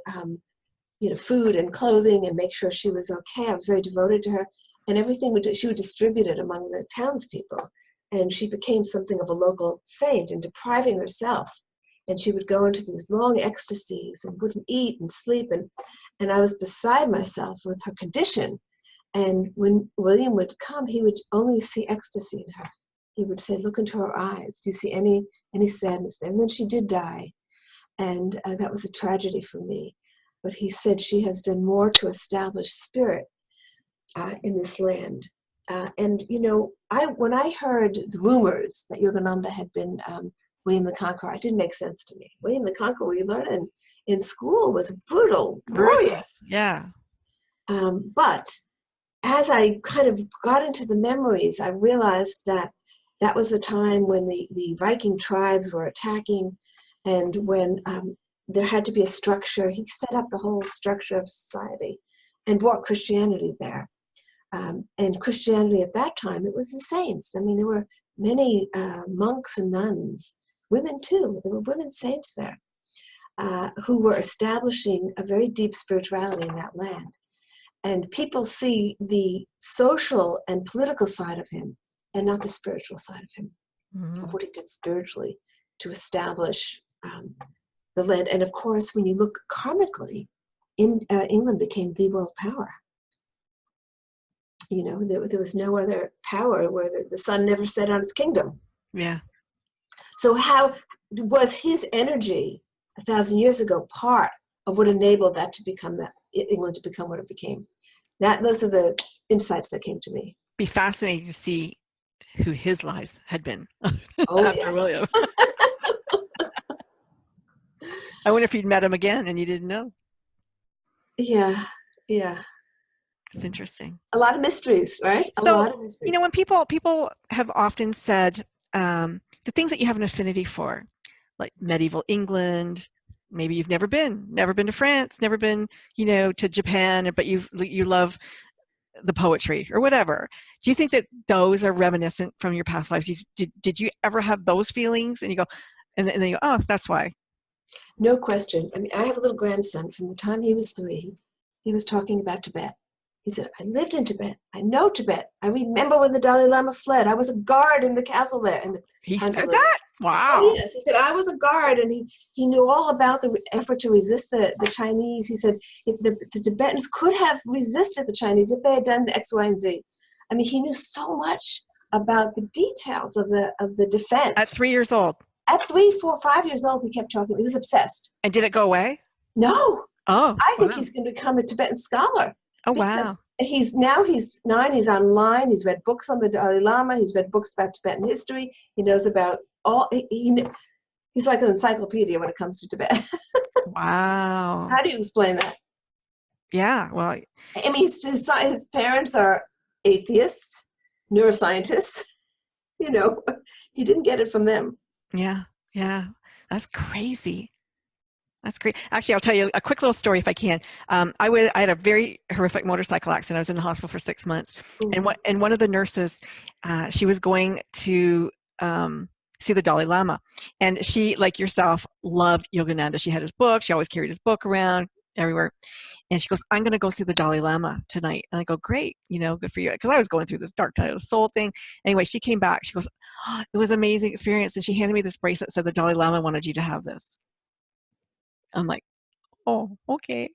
food and clothing and make sure she was okay. I was very devoted to her, and everything she would distribute it among the townspeople. And she became something of a local saint and depriving herself. And she would go into these long ecstasies and wouldn't eat and sleep. And I was beside myself with her condition. And when William would come, he would only see ecstasy in her. He would say, look into her eyes. Do you see any sadness there? And then she did die. And that was a tragedy for me. But he said she has done more to establish spirit in this land. And when I heard the rumors that Yogananda had been William the Conqueror, it didn't make sense to me. William the Conqueror, we learned in school, was a brutal warrior. Yeah. But as I kind of got into the memories, I realized that was the time when the Viking tribes were attacking, and when there had to be a structure. He set up the whole structure of society and brought Christianity there. And Christianity at that time, it was the saints. I mean, there were many monks and nuns, women too. There were women saints there who were establishing a very deep spirituality in that land. And people see the social and political side of him and not the spiritual side of him, of what he did spiritually to establish the land. And of course, when you look karmically, England became the world power. There was no other power where the sun never set on its kingdom. Yeah. So how was his energy 1,000 years ago part of what enabled that to become England to become what it became? Those are the insights that came to me. Be fascinating to see who his lives had been after William. I wonder if you'd met him again and you didn't know. Yeah. It's interesting. A lot of mysteries, right? A lot of mysteries. When people have often said the things that you have an affinity for, like medieval England, maybe you've never been to France, never been, to Japan, but you love the poetry or whatever. Do you think that those are reminiscent from your past life? Did you ever have those feelings? And you go, and then you go, oh, that's why. No question. I mean, I have a little grandson. From the time he was 3, he was talking about Tibet. He said, I lived in Tibet. I know Tibet. I remember when the Dalai Lama fled. I was a guard in the castle there. He said that? Wow. Oh, yes. He said, I was a guard, and he knew all about the effort to resist the Chinese. He said, if the Tibetans could have resisted the Chinese if they had done the X, Y, and Z. I mean, he knew so much about the details of the defense. At 3 years old? At 3, 4, 5 years old, he kept talking. He was obsessed. And did it go away? No. Oh, I think he's going to become a Tibetan scholar. Oh, wow. He's 9, he's online, he's read books on the Dalai Lama, he's read books about Tibetan history, he knows about he's like an encyclopedia when it comes to Tibet. Wow. How do you explain that? Yeah, well. I mean, his parents are atheists, neuroscientists, he didn't get it from them. Yeah, that's crazy. That's great. Actually, I'll tell you a quick little story if I can. I had a very horrific motorcycle accident. I was in the hospital for 6 months. Mm-hmm. And one of the nurses, she was going to see the Dalai Lama. And she, like yourself, loved Yogananda. She had his book. She always carried his book around everywhere. And she goes, I'm going to go see the Dalai Lama tonight. And I go, great, good for you. Because I was going through this dark night of the soul thing. Anyway, she came back. She goes, oh, it was an amazing experience. And she handed me this bracelet that said the Dalai Lama wanted you to have this. I'm like, oh, okay.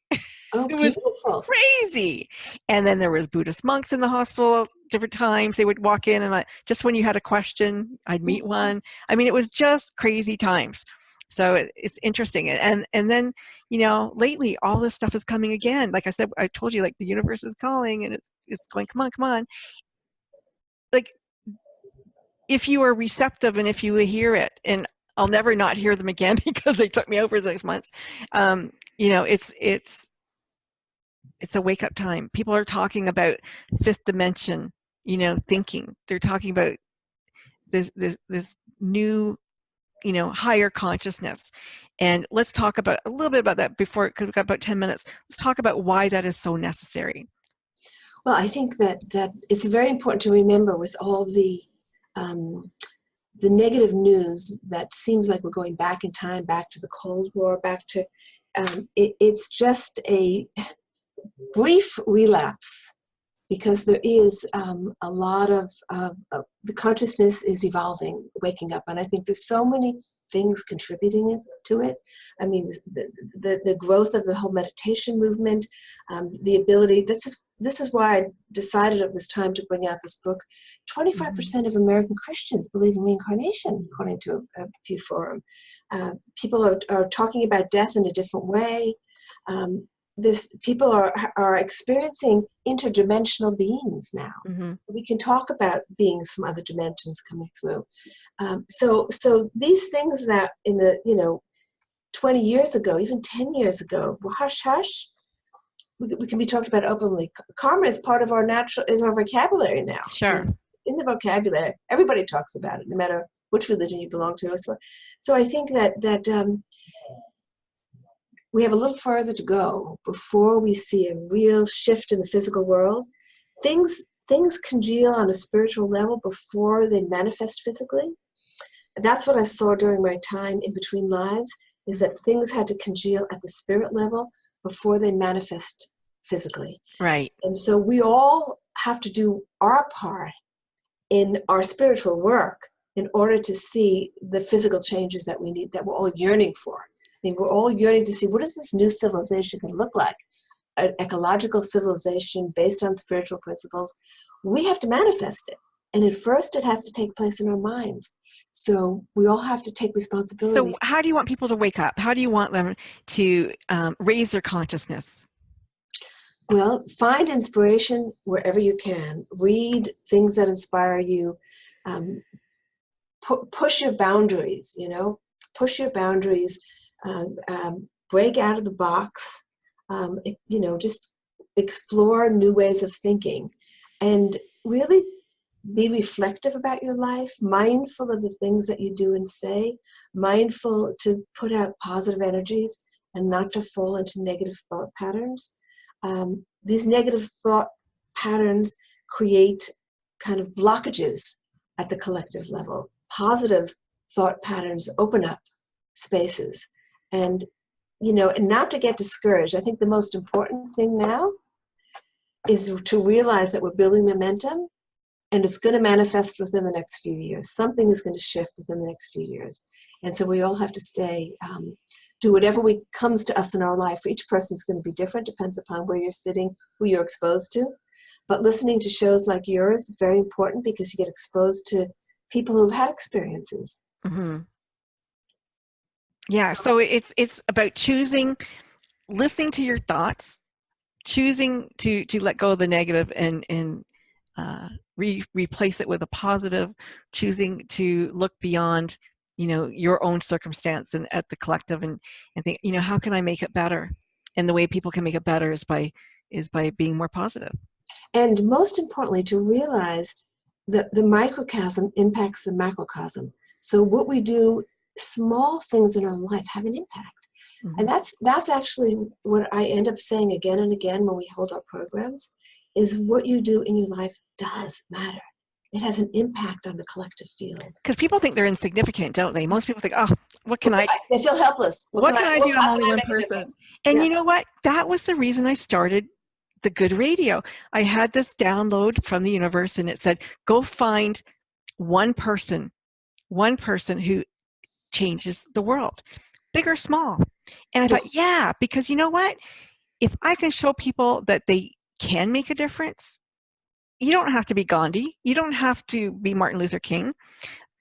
Oh, it was beautiful. Crazy. And then there was Buddhist monks in the hospital different times. They would walk in and just when you had a question, I'd meet one. I mean, it was just crazy times. So it's interesting. And then, lately all this stuff is coming again. Like I said, I told you, like the universe is calling and it's going, come on. Like if you are receptive and if you hear it, and I'll never not hear them again because they took me over 6 months. It's a wake up time. People are talking about fifth dimension, thinking. They're talking about this new, higher consciousness. And let's talk about a little bit about that because we've got about 10 minutes. Let's talk about why that is so necessary. Well, I think that it's very important to remember with all the negative news that seems like we're going back in time, back to the Cold War, back to it's just a brief relapse, because there is a lot of the consciousness is evolving, waking up, and I think there's so many things contributing to it. I mean, the growth of the whole meditation movement, the ability. This is why I decided it was time to bring out this book. 25% of American Christians believe in reincarnation, according to a Pew Forum. People are talking about death in a different way. People are experiencing interdimensional beings now. Mm-hmm. We can talk about beings from other dimensions coming through. So these things that in the 20 years ago, even 10 years ago, were hush hush. We can be talked about openly. Karma is part of our vocabulary now. Sure. In the vocabulary, everybody talks about it, no matter which religion you belong to. So I think that we have a little further to go before we see a real shift in the physical world. Things congeal on a spiritual level before they manifest physically. That's what I saw during my time in between lives, is that things had to congeal at the spirit level before they manifest physically. Right. And so we all have to do our part in our spiritual work in order to see the physical changes that we need, that we're all yearning for. I mean, we're all yearning to see, what is this new civilization going to look like? An ecological civilization based on spiritual principles. We have to manifest it. And at first, it has to take place in our minds. So we all have to take responsibility. So how do you want people to wake up? How do you want them to raise their consciousness? Well, find inspiration wherever you can. Read things that inspire you. Push your boundaries, push your boundaries. Break out of the box. Just explore new ways of thinking, and really be reflective about your life, mindful of the things that you do and say, mindful to put out positive energies and not to fall into negative thought patterns. These negative thought patterns create kind of blockages at the collective level. Positive thought patterns open up spaces. And not to get discouraged. I think the most important thing now is to realize that we're building momentum, and it's going to manifest within the next few years. Something is going to shift within the next few years. And so we all have to do whatever comes to us in our life. For each person's going to be different, depends upon where you're sitting, who you're exposed to. But listening to shows like yours is very important, because you get exposed to people who've had experiences. Mm-hmm. Yeah, so it's about listening to your thoughts, choosing to let go of the negative and replace it with a positive, choosing to look beyond, your own circumstance and at the collective and think, how can I make it better? And the way people can make it better is by being more positive. And most importantly, to realize that the microcosm impacts the macrocosm. So what we do, small things in our life have an impact. Mm-hmm. And that's actually what I end up saying again and again when we hold our programs, is what you do in your life does matter. It has an impact on the collective field. Because people think they're insignificant, don't they? Most people think, oh, what can I... They feel helpless. What can I do? I'm only one person. And you know what? That was the reason I started the Good Radio. I had this download from the universe, and it said, go find one person who changes the world, big or small. And I thought, yeah, because you know what? If I can show people that they can make a difference, you don't have to be Gandhi. You don't have to be Martin Luther King.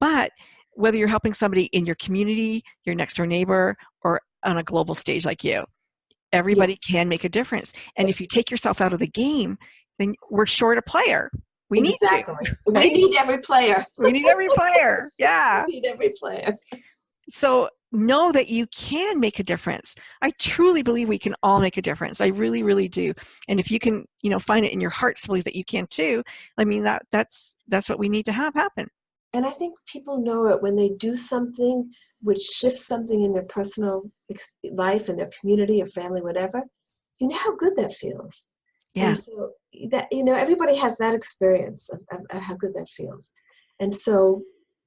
But whether you're helping somebody in your community, your next door neighbor, or on a global stage like you, everybody can make a difference. And if you take yourself out of the game, then we're short a player. We need to. Right? We need every player. We need every player. Yeah. We need every player. So know that you can make a difference. I truly believe we can all make a difference. I really, really do. And if you can, find it in your heart to believe that you can too, I mean, that's what we need to have happen. And I think people know it when they do something which shifts something in their personal life, in their community or family, whatever. You know how good that feels. Yeah. And so that, everybody has that experience of how good that feels. And so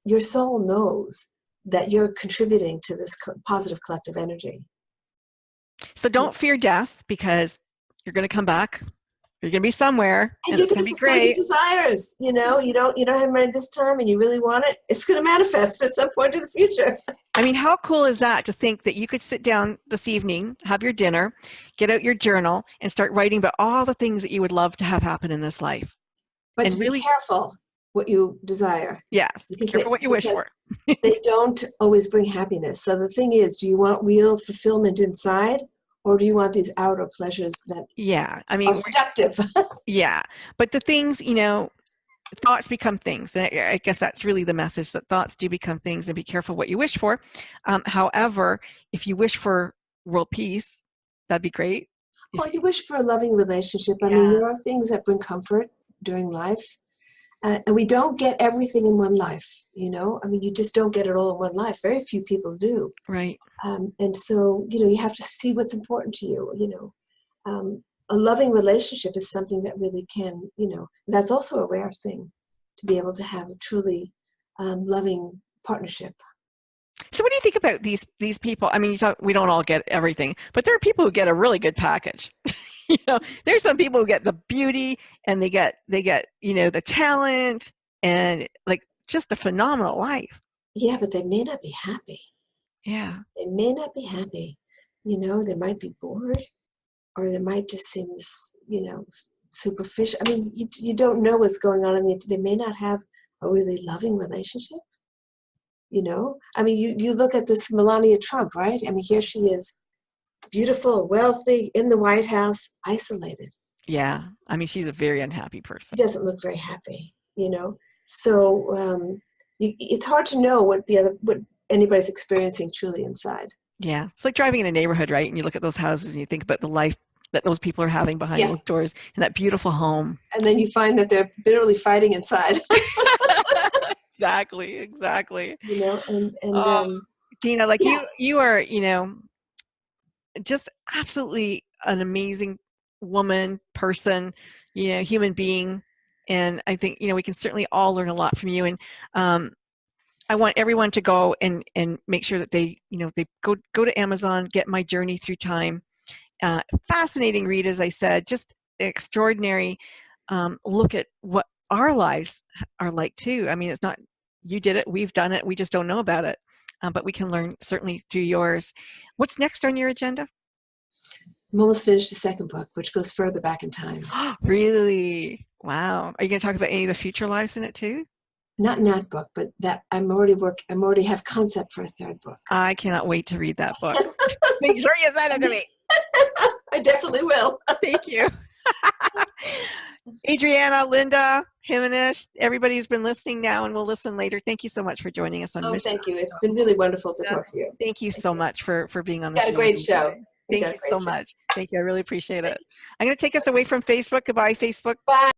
your soul knows that you're contributing to this positive collective energy. So don't fear death, because you're going to come back. You're going to be somewhere, and it's going to be great. Your desires, you don't have money this time, and you really want it. It's going to manifest at some point in the future. I mean, how cool is that, to think that you could sit down this evening, have your dinner, get out your journal, and start writing about all the things that you would love to have happen in this life. But and to really be careful what you desire. Yes, be careful what you wish for. They don't always bring happiness. So the thing is, do you want real fulfillment inside, or do you want these outer pleasures that are seductive? Yeah. But the things, thoughts become things. And I guess that's really the message, that thoughts do become things, and be careful what you wish for. However, if you wish for world peace, that'd be great. Well, you wish for a loving relationship. I mean, there are things that bring comfort during life. And we don't get everything in one life, I mean, you just don't get it all in one life. Very few people do. Right. And so, you have to see what's important to you, a loving relationship is something that really can, that's also a rare thing, to be able to have a truly loving partnership. So what do you think about these people? I mean, we don't all get everything, but there are people who get a really good package. There's some people who get the beauty, and they get the talent, and like just a phenomenal life. Yeah, but they may not be happy. Yeah. They may not be happy. They might be bored, or they might just seem, superficial. I mean, you don't know what's going on they may not have a really loving relationship. I mean, you look at this Melania Trump, right? I mean, here she is, beautiful, wealthy, in the White House, isolated. Yeah. I mean, she's a very unhappy person. She doesn't look very happy, So it's hard to know what anybody's experiencing truly inside. Yeah. It's like driving in a neighborhood, right? And you look at those houses and you think about the life that those people are having behind those doors, and that beautiful home. And then you find that they're bitterly fighting inside. Exactly. And Dena, you are, just absolutely an amazing woman, person, human being. And I think, we can certainly all learn a lot from you. And I want everyone to go and make sure that they go to Amazon, get My Journey Through Time. Fascinating read, as I said, just extraordinary look at what our lives are like too. I mean, it's not, you did it, we've done it, we just don't know about it. But we can learn certainly through yours. What's next on your agenda? I'm almost finished the second book, which goes further back in time. Really? Wow. Are you going to talk about any of the future lives in it too? Not in that book, but that I'm already have concept for a third book. I cannot wait to read that book. Make sure you send it to me. I definitely will. Thank you. Adriana, Linda, Himanish, everybody who's been listening now and will listen later, thank you so much for joining us on Mission. Thank you. It's been really wonderful to talk to you. Thank you so much for being on the show. Got a great show. Thank you so much. Thank you. I really appreciate it. I'm going to take us away from Facebook. Goodbye, Facebook. Bye.